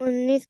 19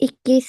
21।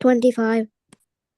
25।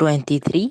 23।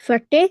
40।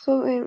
Goed.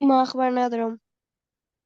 Ma akhbar nadrum.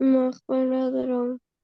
Ma akhbar nadrum.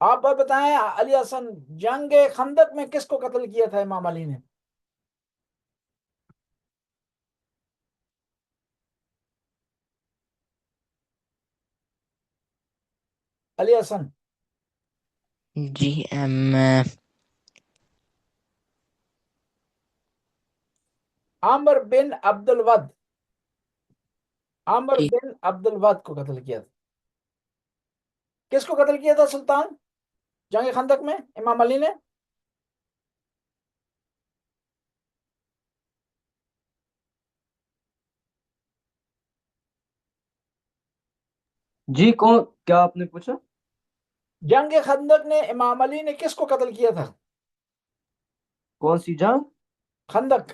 آپ بتائیں علی حسن، جنگ خندق میں کس کو قتل کیا تھا امام علی نے؟ علی حسن، جی عامر بن عبد الود، عامر جی بن عبد الود کو قتل کیا تھا. کس کو قتل کیا تھا سلطان جنگ خندق میں امام علی نے؟ جی کون، کیا آپ نے پوچھا؟ جنگ خندق نے امام علی نے کس کو قتل کیا تھا؟ کون سی جنگ؟ خندق.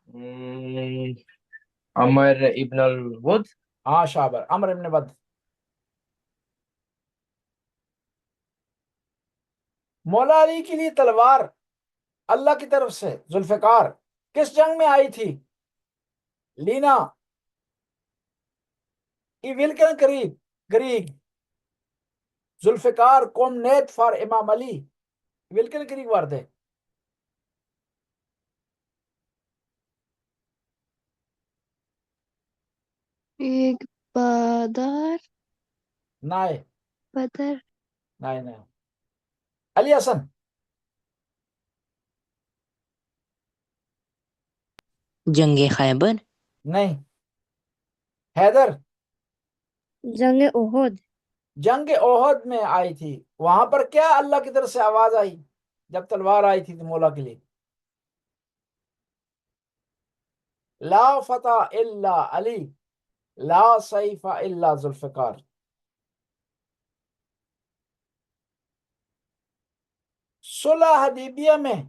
ہم، عمر ابن الود. ہاں شابر، عمر ابن ود. مولا علی کے لیے تلوار اللہ کی طرف سے ذوالفقار کس جنگ میں آئی تھی؟ لینا ای ولکن قریب گریگ ذوالفقار کوم نیت فار امام علی ولکن قریب وارد ہے. ایک بادار نائے بدر نائے نائے. علی حسن، جنگ خیبر. نہیں. حیدر، جنگ احد. جنگ احد میں آئی تھی. وہاں پر کیا اللہ کی طرف سے آواز آئی جب تلوار آئی تھی تو مولا کے لیے؟ لا فتح الا علی، لا سیف الا ذوالفقار. صلح حدیبیہ میں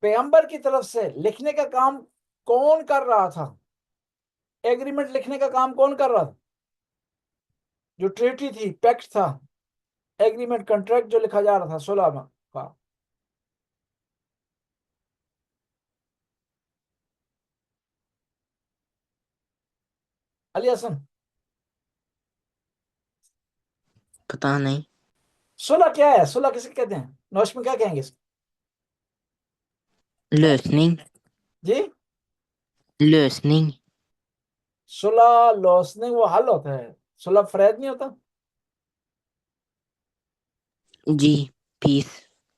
پیغمبر کی طرف سے لکھنے کا کام کون کر رہا تھا؟ ایگریمنٹ لکھنے کا کام کون کر رہا تھا؟ جو ٹریٹی تھی، پیکٹ تھا، ایگریمنٹ کنٹریکٹ جو لکھا جا رہا تھا صلح کا. علی حسن، پتہ نہیں. صلح کیا ہے؟ صلح کسے کہتے ہیں؟ نوش میں کیا کہیں گے اس کو؟ لوسننگ. جی، لوسننگ. صلح لوسننگ وہ حل ہوتا ہے، صلح فریب نہیں ہوتا. جی پیس.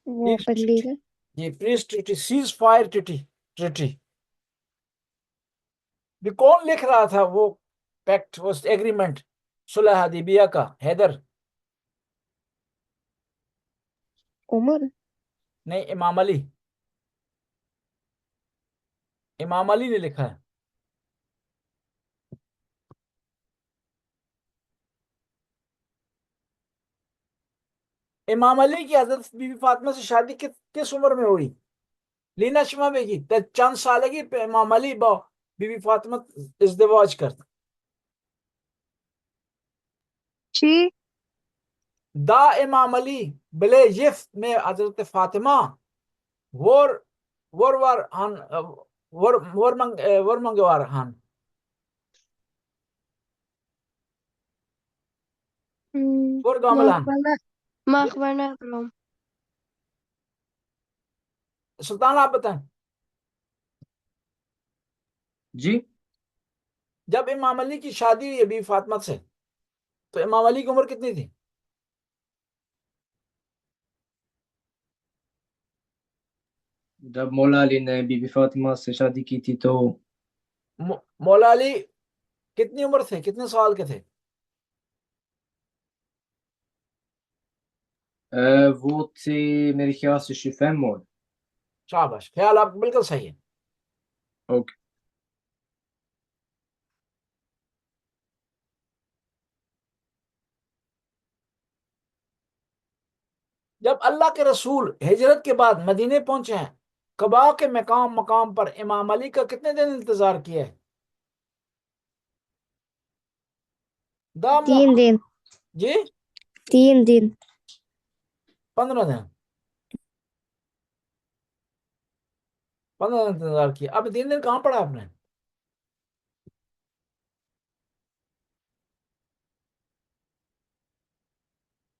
وہ بندی ہے. جی peace treaty, cease fire treaty. Treaty بھی کون لکھ رہا تھا وہ پیکٹ، وہ ایگریمنٹ صلح حدیبیہ کا؟ حیدر. عمر. نہیں، امام علی. امام علی نے لکھا ہے. امام علی کی حضرت بی بی فاطمہ سے شادی کس عمر میں ہوئی؟ لینا شما بیگی چند سالگی پہ امام علی با بی بی فاطمہ ازدواج کرت. چی دا امام علی بلے یفت میں حضرت فاطمہ ور ور ہن ور منگوار ہن. ور گامل ہن. ما اخبرنا ادرم. سلطان آپ بتائیں، جی جب امام علی کی شادی ہوئی بی بی فاطمہ سے تو امام علی کی عمر کتنی تھی؟ جب مولا علی نے بی بی فاطمہ سے شادی کی تھی تو مولا علی کتنی عمر تھے، کتنے سال کے تھے؟ وہ تھی میرے خیال سے شفیم مول. شاباش، خیال آپ کا بالکل صحیح ہے. اوکے. جب اللہ کے رسول ہجرت کے بعد مدینے پہنچے ہیں، قباء کے مقام پر امام علی کا کتنے دن انتظار کیا ہے؟ 3 دن. جی 3 دن. 15 دن. 15 دن انتظار کیا. اب 3 دن کہاں پڑا آپ نے؟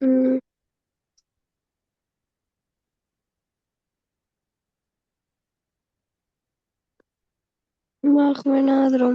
مم. ما أخبرنا أدرم.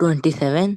27.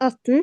18.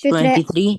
23.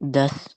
10.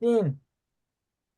3।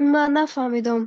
ما نفهمیدم.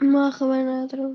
ما خبر ندارم.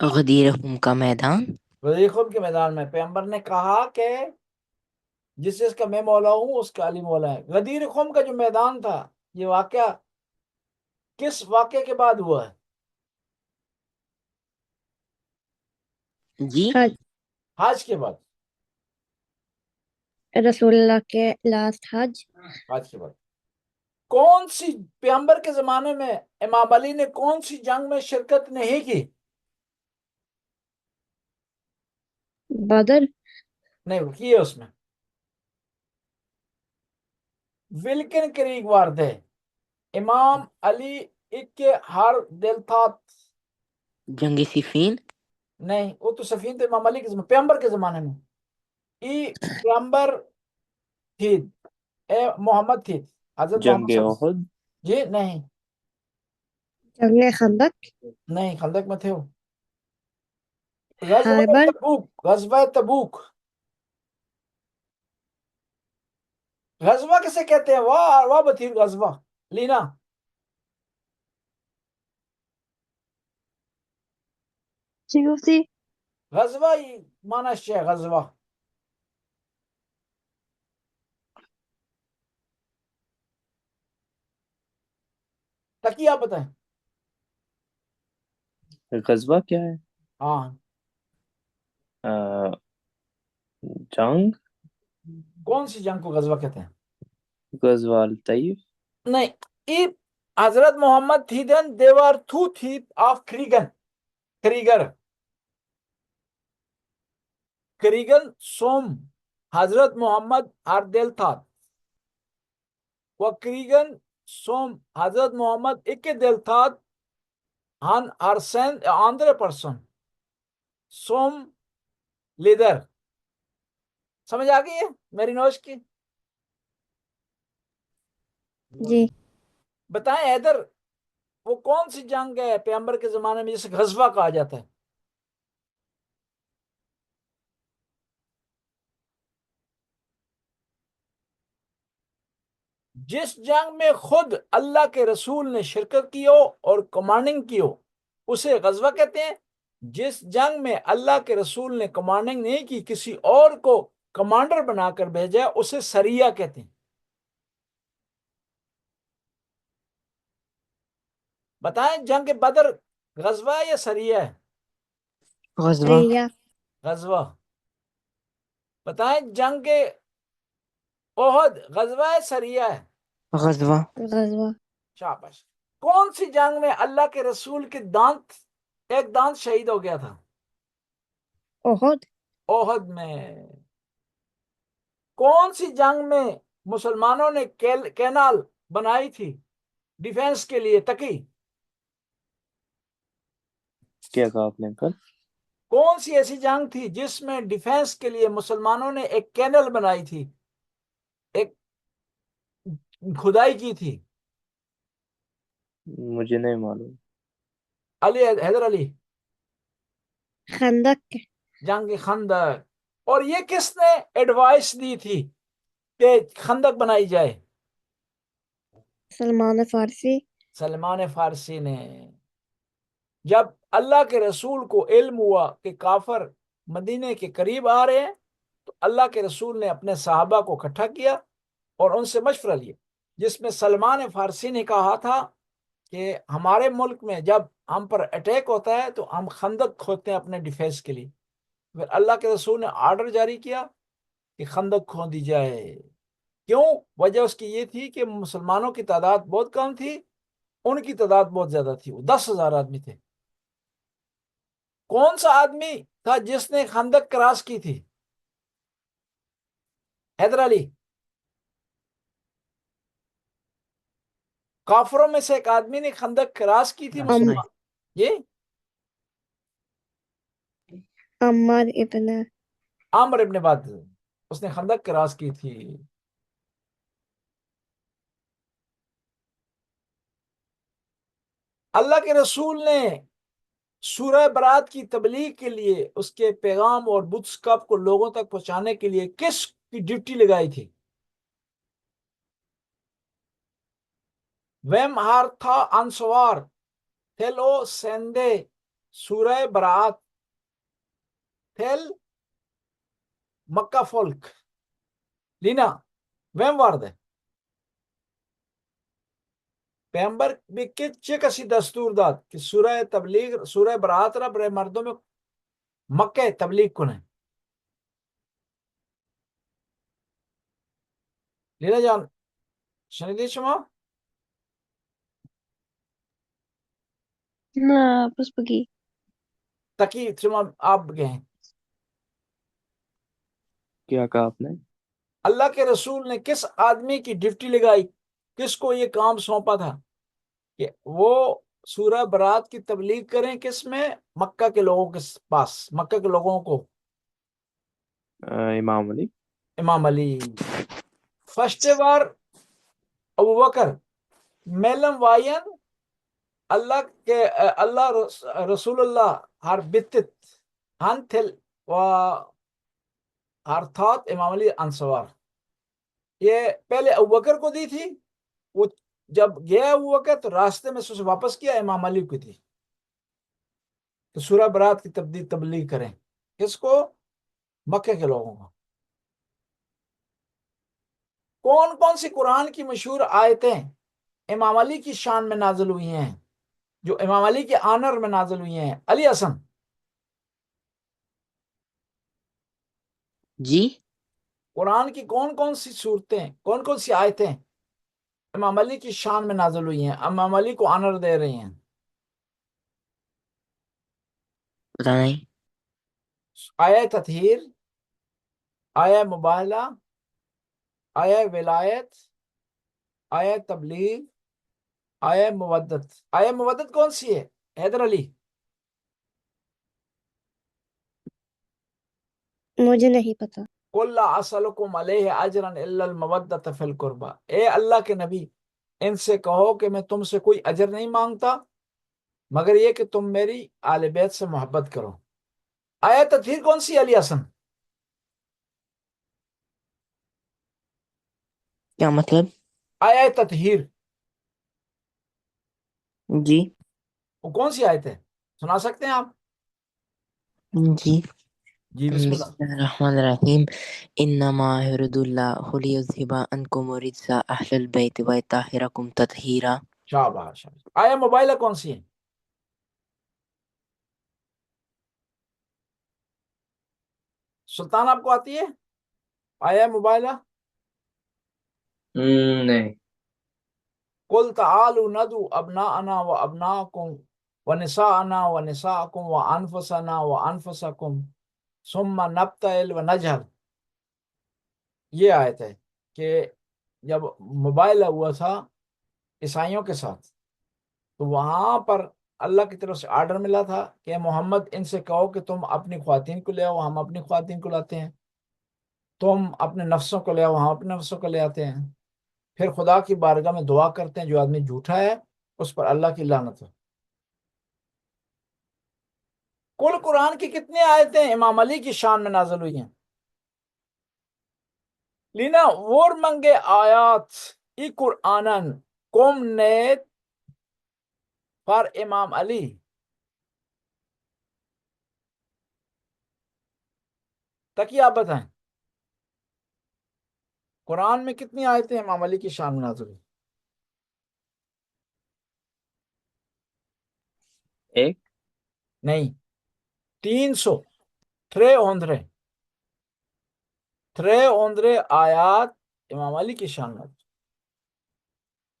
غدیر خم کا میدان. غدیر خم کے میدان میں پیغمبر نے کہا کہ جس کا میں مولا ہوں اس کا علی مولا ہے. غدیر خم کا جو میدان تھا یہ واقعہ کس واقعے کے بعد ہوا ہے؟ جی حج حج کے بعد. رسول اللہ کے لاسٹ حج. حج کے بعد کون سی پیغمبر کے زمانے میں امام علی نے کون سی جنگ میں شرکت نہیں کی؟ بدر. نہیں کی ہے اس میں. ولکن کریگ وار تھے امام علی کے ہر دل تھا. جنگ صفین. نہیں وہ تو سفین تھے امام علی کے زمانے پیغمبر کے زمانے میں. پیغمبر تھی محمد تھی حضرت جنگ محمد صلی اللہ علیہ وسلم. احد. جی نہیں جنگ خندق. نہیں خندق میں تھے وہ. غزوہ خیبر. تبوک. غزوہ تبوک. غزوہ کسے کہتے ہیں؟ واہ بتیر غزوہ لینا. چی گفتی؟ غزوہ مانا ہے غزوہ. تقیہ بتائیں. غزوہ کیا ہے؟ ہاں جنگ. کون سی جنگ کو غزوہ کہتے ہیں؟ غزوہ الطیف. نہیں ای حضرت محمد تھی دن دیوار تھو تھی آف کریگن سوم حضرت محمد ہر دل تھا و کریگن سوم حضرت محمد ایک دل تھا ہن ارسن آندھرے پرسن سوم لیدر. سمجھ آ گئی ہے میری نوش کی؟ جی. بتائیں حیدر وہ کون سی جنگ ہے پیغمبر کے زمانے میں جسے غزوہ کہا جاتا ہے؟ جس جنگ میں خود اللہ کے رسول نے شرکت کی ہو اور کمانڈنگ کی ہو اسے غزوہ کہتے ہیں. جس جنگ میں اللہ کے رسول نے کمانڈنگ نہیں کی کسی اور کو کمانڈر بنا کر بھیجا اسے سریہ کہتے ہیں. بتائیں جنگ بدر غزوہ ہے یا سریہ ہے؟ غزوہ. سریہ. غزوہ. بتائیں جنگ احد غزوہ ہے سریہ ہے؟ غزوہ. غزوہ. شاباش. کون سی جنگ میں اللہ کے رسول کے ایک دانت شہید ہو گیا تھا؟ احد. احد میں. کون سی جنگ میں مسلمانوں نے کینال بنائی تھی ڈیفینس کے لیے تکی؟ کیا کہا آپ نے کل؟ کون سی ایسی جنگ تھی جس میں ڈیفینس کے لیے مسلمانوں نے ایک کینل بنائی تھی ایک کھدائی کی تھی؟ مجھے نہیں معلوم. حیدر علی. خندق. جنگ خندق. اور یہ کس نے ایڈوائس دی تھی کہ خندق بنائی جائے؟ سلمان فارسی. سلمان فارسی نے. جب اللہ کے رسول کو علم ہوا کہ کافر مدینے کے قریب آ رہے ہیں تو اللہ کے رسول نے اپنے صحابہ کو اکٹھا کیا اور ان سے مشورہ لیا جس میں سلمان فارسی نے کہا تھا کہ ہمارے ملک میں جب ہم پر اٹیک ہوتا ہے تو ہم خندق کھودتے ہیں اپنے ڈیفینس کے لیے. پھر اللہ کے رسول نے آرڈر جاری کیا کہ خندق کھودی جائے. کیوں؟ وجہ اس کی یہ تھی کہ مسلمانوں کی تعداد بہت کم تھی ان کی تعداد بہت زیادہ تھی. وہ 10,000 آدمی تھے. کون سا آدمی تھا جس نے خندق کراس کی تھی؟ حیدر علی. کافروں میں سے ایک آدمی نے خندق کراس کی تھی مسلمان. یہ عمر ابن. عامر ابن باد اس نے خندق کراس کی تھی. اللہ کے رسول نے سورہ برات کی تبلیغ کے لیے اس کے پیغام اور بدھ کپ کو لوگوں تک پہنچانے کے لیے کس کی ڈیوٹی لگائی تھی؟ ویم ہارتھا انسوار تھیلو سیندے سورہ برات fell مکہ فولک لینا ویم وارد پیغمبر بھی چه کسی دستور داد کہ سورہ تبلیغ سورہ برات را برای مردم مکه تبلیغ کنه لینا جان شنیدید شما؟ نه بس بگی. تکی شما آپ گئے ہیں کیا کہا آپ نے؟ اللہ کے رسول نے کس آدمی کی ڈیوٹی لگائی کس کو یہ کام سونپا تھا کہ وہ سورہ برات کی تبلیغ کریں کس میں مکہ کے لوگوں کے پاس مکہ کے لوگوں کو امام علی. امام علی فرسٹ بار ابو بکر میلم وائن اللہ کے اللہ رسول اللہ ہر بتت ہن تھل و ہر تھات امام علی انصوار یہ پہلے ابو بکر کو دی تھی وہ جب گیا ابو بکر تو راستے میں سے اسے واپس کیا امام علی کو تھی تو سورہ برات کی تبلیغ کریں کس کو مکہ کے لوگوں کو کون کون سی قرآن کی مشہور آیتیں امام علی کی شان میں نازل ہوئی ہیں جو امام علی کے آنر میں نازل ہوئی ہیں علی حسن جی قرآن کی کون کون سی صورتیں کون کون سی آیتیں امام علی کی شان میں نازل ہوئی ہیں امام علی کو آنر دے رہی ہیں پتہ نہیں. آیہ تطہیر آیہ مباہلہ آیہ ولایت آیہ تبلیغ آیہ مودت کون سی ہے حیدر علی مجھے نہیں پتا. قُلْ لَا أَسْأَلُكُمْ عَلَيْهِ أَجْرًا إِلَّا الْمَوَدَّةَ فِي الْقُرْبَى اے اللہ کے نبی ان سے کہو کہ میں تم سے کوئی اجر نہیں مانگتا مگر یہ کہ تم میری آل بیت سے محبت کرو آیہ تطہیر کون سی علی حسن کیا مطلب؟ آیہ تطہیر جی وہ کون سی آیت ہے سنا سکتے ہیں آپ جی جی بسم بسم اللہ اللہ الرحمن الرحیم انما یرید اللہ لیذھب عنکم الرجس اہل البیت ویطہرکم تطہیرا. شاباش شاباش آیہ موبائلہ کون سی ہے سلطان آپ کو آتی ہے آیہ موبائلہ نہیں. قُلْ تَعَالُوا نَدْعُوا أَبْنَاءَنَا وَأَبْنَاءَكُمْ وَنِسَاءَنَا وَنِسَاءَكُمْ وَأَنفُسَنَا وَأَنفُسَكُمْ ثُمَّ نَبْتَهِلْ وَنَجْهَلْ یہ آیت ہے کہ جب مباحثہ ہوا تھا عیسائیوں کے ساتھ تو وہاں پر اللہ کی طرف سے آرڈر ملا تھا کہ محمد ان سے کہو کہ تم اپنی خواتین کو لے آؤ ہم اپنی خواتین کو لاتے ہیں تم اپنے نفسوں کو لے آؤ ہم اپنے نفسوں کو لے آتے ہیں پھر خدا کی بارگاہ میں دعا کرتے ہیں جو آدمی جھوٹا ہے اس پر اللہ کی لعنت ہے کل قرآن کی کتنی آیتیں امام علی کی شان میں نازل ہوئی ہیں لینا وور منگے آیات ای قرآنن کم نیت پر امام علی تاکہ آپ بتائیں قرآن میں کتنی آیتیں امام علی کی شان میں نازل ہوئی ایک. نہیں 300 300 آیات امام علی کی شان میں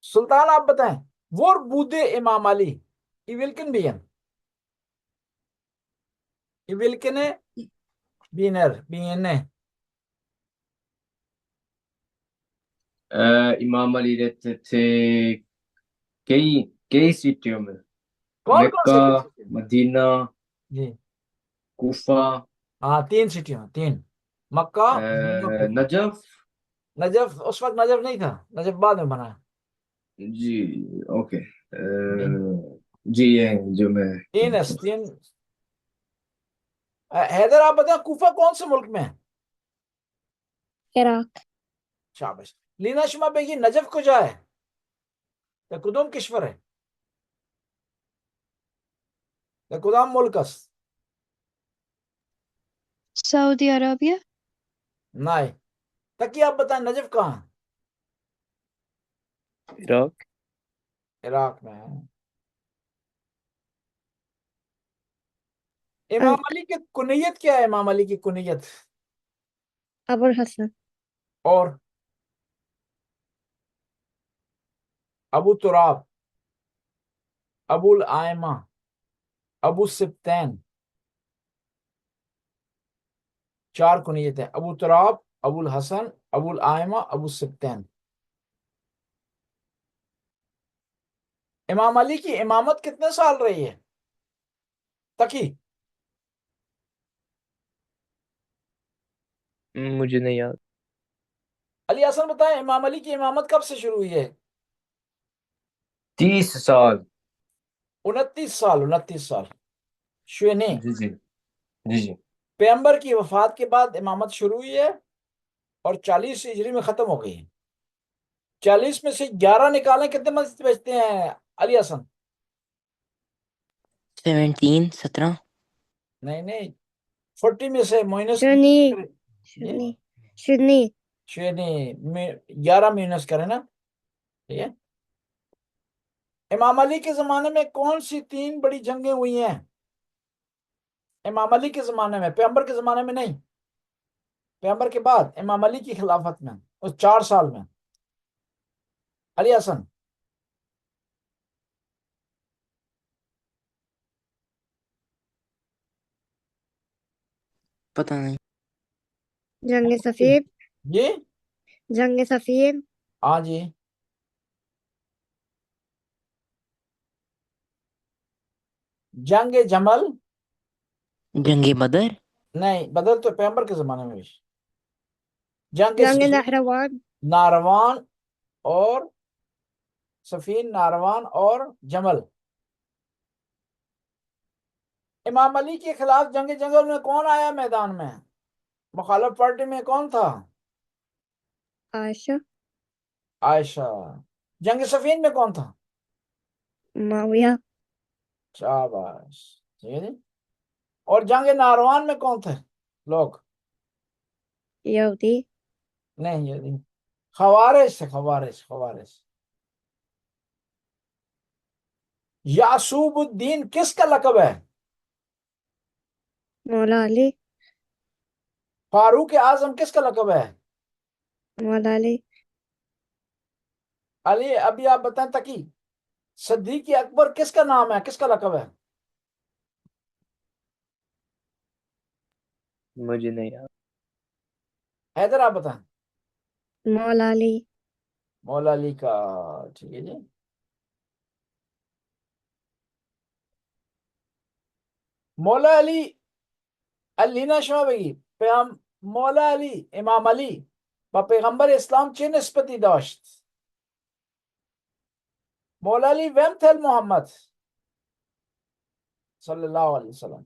سلطان آپ بتائیں وہ بودے امام علی ایولکن بین ایولکن بینر بینے امام علی رہتے تھے کئی سٹیوں میں کون کون مکہ سے مدینہ جی کوفہ ہاں 3 سٹیوں 3 مکہ مدینہ کوفہ نجف. نجف اس وقت نجف نہیں تھا نجف بعد میں بنا جی اوکے. جی جی یہ جو میں 3 حیدر آپ بتائیں کوفہ کون سے ملک میں ہے عراق. شابش لینا شما بگی نجف کجا ہے یا کدوم کشور ہے کدام ملک است؟ سعودی عربیہ. نہیں. تکی آپ بتائیں نجف کہاں؟ عراق. عراق میں ہے. امام علی کی کنیت کیا ہے؟ امام علی کی کنیت ابو الحسن. اور ابو تراب، ابو الائمہ، ابو سبتین، 4 کنیت ہیں. ابو تراب، ابو الحسن، ابو الائمہ، ابو سبتین. امام علی کی امامت کتنے سال رہی ہے تکی؟ مجھے نہیں یاد. علی حسن بتائیں امام علی کی امامت کب سے شروع ہوئی ہے؟ 30 سال. 29 سال. 29 سال شونے. جی جی جی جی. پیغمبر کی وفات کے بعد امامت شروع ہوئی ہے اور 40 ہجری میں ختم ہو گئی ہے. 40 میں سے 11 نکالیں کتنے مسجد بچتے ہیں علی حسن؟ 17. نہیں نہیں، 40 میں سے مائنس شنی کریں. شنی شنی 11 مائنس کریں نا. ٹھیک ہے. امام علی کے زمانے میں کون سی 3 بڑی جنگیں ہوئی ہیں؟ امام علی کے زمانے میں، پیغمبر کے زمانے میں نہیں، پیغمبر کے بعد امام علی کی خلافت میں اس 4 سال میں. علی حسن پتہ نہیں. جنگ سفید. جی. جنگ سفید. ہاں جی. جنگ جمل. جنگ بدر. نہیں، بدر تو پیغمبر کے زمانے میں بھی. جنگ جنگ صفین، نہروان. ناروان اور صفین، ناروان اور جمل. امام علی کے خلاف جنگ جنگل میں کون آیا میدان میں؟ مخالف پارٹی میں کون تھا؟ عائشہ. عائشہ. جنگ صفین میں کون تھا؟ معاویہ. شاباش. ٹھیک ہے جی. اور جنگ ناروان میں کون تھے لوگ؟ یہودی. نہیں یہ نہیں، خوارج سے. خوارج. یعصوب الدین کس کا لقب ہے؟ مولا علی. فاروق اعظم کس کا لقب ہے؟ مولا علی. علی. ابھی آپ بتائیں تکی صدیق اکبر کس کا نام ہے، کس کا لقب ہے؟ مجھے نہیں یاد. حیدر آپ بتائیں. مولا علی. مولا علی کا. ٹھیک ہے جی. مولا علی علینا شما بگی مولا علی امام علی با پیغمبر اسلام چه نسبتی داشت؟ مولا علی ویم تھل محمد صلی اللہ علیہ وسلم.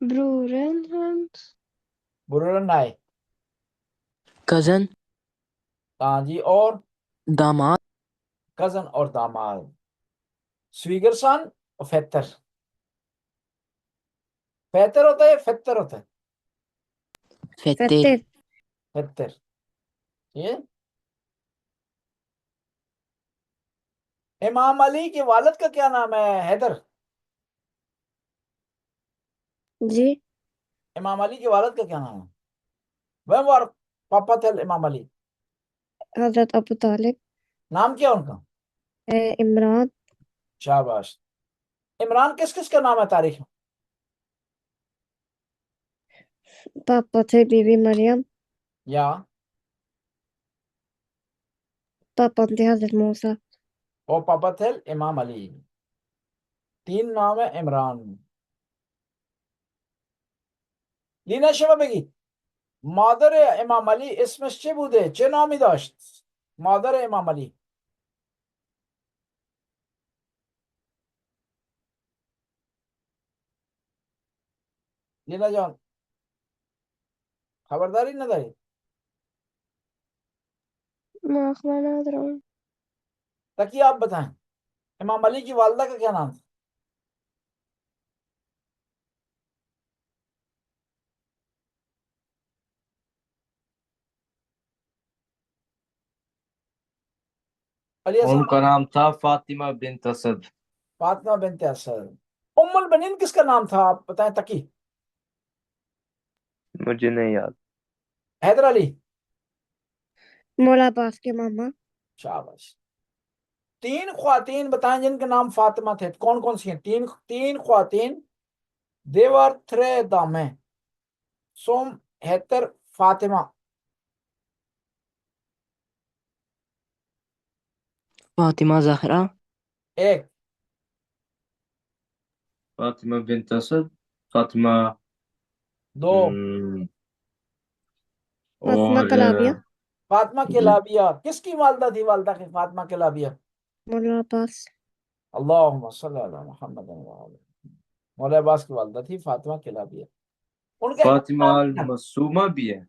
Broren hans. برورن نائے. کزن. ہاں جی. اور داماد. کزن اور داماد. سویگر سن اور فیتر. فیتر ہوتا ہے، فتر ہوتا ہے. فتر. فتر. فتر. یہ امام علی کے والد کا کیا نام ہے حیدر؟ جی. امام علی کے والد کا کیا نام ہے؟ ویم وار پاپا تھل امام علی. حضرت ابو طالب. نام کیا ان کا؟ عمران. شاباش. عمران کس کس کا نام ہے تاریخ میں؟ پاپا تھے بی بی مریم. یا پاپا تھے حضرت موسیٰ. اور پاپا تھل امام علی. 3 نام ہے عمران. لینا شما بگید مادر امام علی اسمش چه بوده؟ چه نامی داشت مادر امام علی؟ لینا جان خبرداری نداری؟ ما أخبرنا درون. تاکہ آپ بتائیں امام علی کی والدہ کا کیا نام تھا؟ علی ان اصغر، کا نام تھا فاطمہ بنت اسد. فاطمہ بنت اسد. ام البنین کس کا نام تھا آپ بتائیں؟ تقی، مجھے نہیں یاد. حیدر علی. مولا عباس کے ماما. شاباش. 3 خواتین بتائیں جن کے نام فاطمہ تھے، کون کون سی ہیں؟ تین خواتین. دیور تھرے دامیں، سوم، ہیتر، فاطمہ. فاطمہ زہرا. ایک. فاطمہ بنت اسد، فاطمہ 2. فاطمہ اور کلابیہ. فاطمہ کلابیہ کس کی والدہ تھی؟ والدہ کی فاطمہ کلابیہ. مولا عباس. اللہم صلی علی محمد وعلی. مولا عباس کی والدہ تھی فاطمہ کلابیہ. ان کا ایک فاطمہ نام کیا؟ المعصومہ بھی ہے.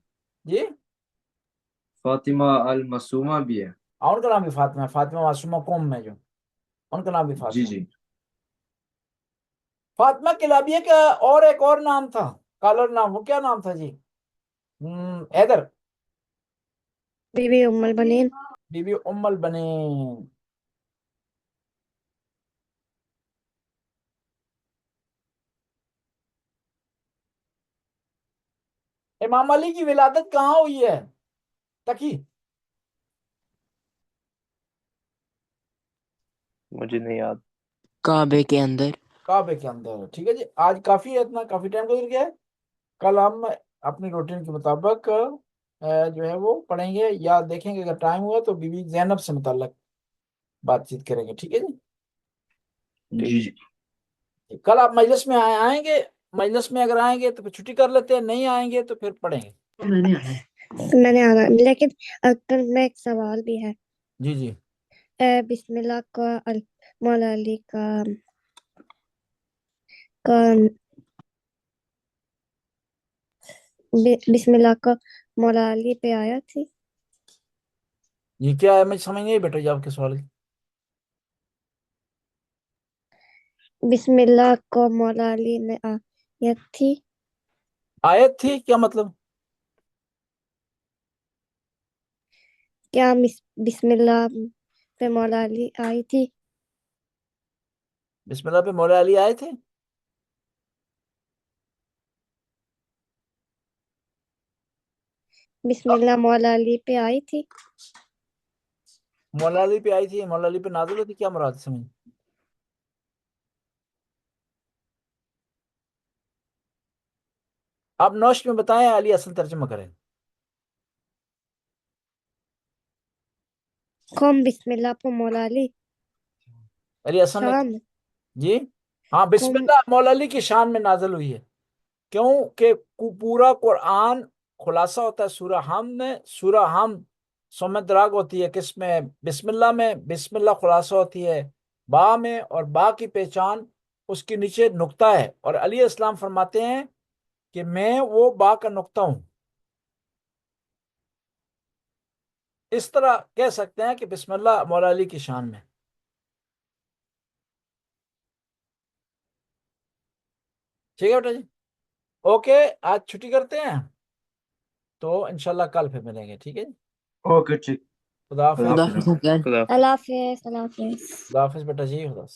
جی فاطمہ المعصومہ بھی ہے. ان کا نام بھی فاطمہ ہے. فاطمہ معصومہ قوم میں جو، ان کا نام بھی جی فاطمہ. جی. فاطمہ کلابیہ کا اور ایک اور نام تھا، کالر نام، وہ کیا نام تھا جی؟ حیدر. بی بی ام البنین. بی بی ام البنین. امام علی کی ولادت کہاں ہوئی ہے؟ تقی. مجھے نہیں یاد. کعبے کے اندر. کعبے کے اندر. ٹھیک ہے جی، آج کافی ہے، اتنا کافی ٹائم گزر گیا ہے. کل ہم اپنی روٹین کے مطابق جو ہے وہ پڑھیں گے یا دیکھیں گے، اگر ٹائم ہوا تو بی بی زینب سے متعلق بات چیت کریں گے. ٹھیک ہے جی. جی جی. کل آپ مجلس میں آئیں گے؟ مجلس میں اگر آئیں گے تو پھر چھٹی کر لیتے ہیں، نہیں آئیں گے تو پھر پڑھیں گے. میں نے آنا، لیکن کل میں ایک سوال بھی ہے. جی جی. بسم اللہ کا مولا علی کا بسم اللہ کا مولا علی پہ آیا تھی. یہ کیا ہے؟ مجھے سمجھ نہیں بیٹا جی آپ کے سوال کی. بسم اللہ کو مولا علی میں آیت تھی. آیت تھی کیا مطلب؟ کیا بسم اللہ پہ مولا علی آئی تھی؟ بسم اللہ پہ مولا علی آئے تھے؟ بسم اللہ مولا علی پہ آئی تھی. مولا علی پہ آئی تھی، مولا علی پہ نازل ہوتی، کیا مراد سمجھ؟ آپ نوش میں بتائیں، علی اصل ترجمہ کریں. قوم بسم اللہ پہ مولا علی علی اصل میں شان. جی ہاں، بسم قوم اللہ مولا علی کی شان میں نازل ہوئی ہے. کیوں کہ پورا قرآن خلاصہ ہوتا ہے سورہ حمد میں. سورہ حمد سمت دراگ ہوتی ہے کس میں؟ بسم اللہ میں. بسم اللہ خلاصہ ہوتی ہے با میں، اور با کی پہچان اس کے نیچے نقطہ ہے، اور علی اسلام فرماتے ہیں کہ میں وہ با کا نقطہ ہوں. اس طرح کہہ سکتے ہیں کہ بسم اللہ مولا علی کی شان میں. ٹھیک ہے بیٹا جی. اوکے، آج چھٹی کرتے ہیں تو انشاءاللہ کل پھر ملیں گے. ٹھیک ہے جی. اوکے ٹھیک. خدا حافظ. خدا حافظ. اللہ حافظ. اللہ حافظ. خدا حافظ بیٹا جی. خدا حافظ.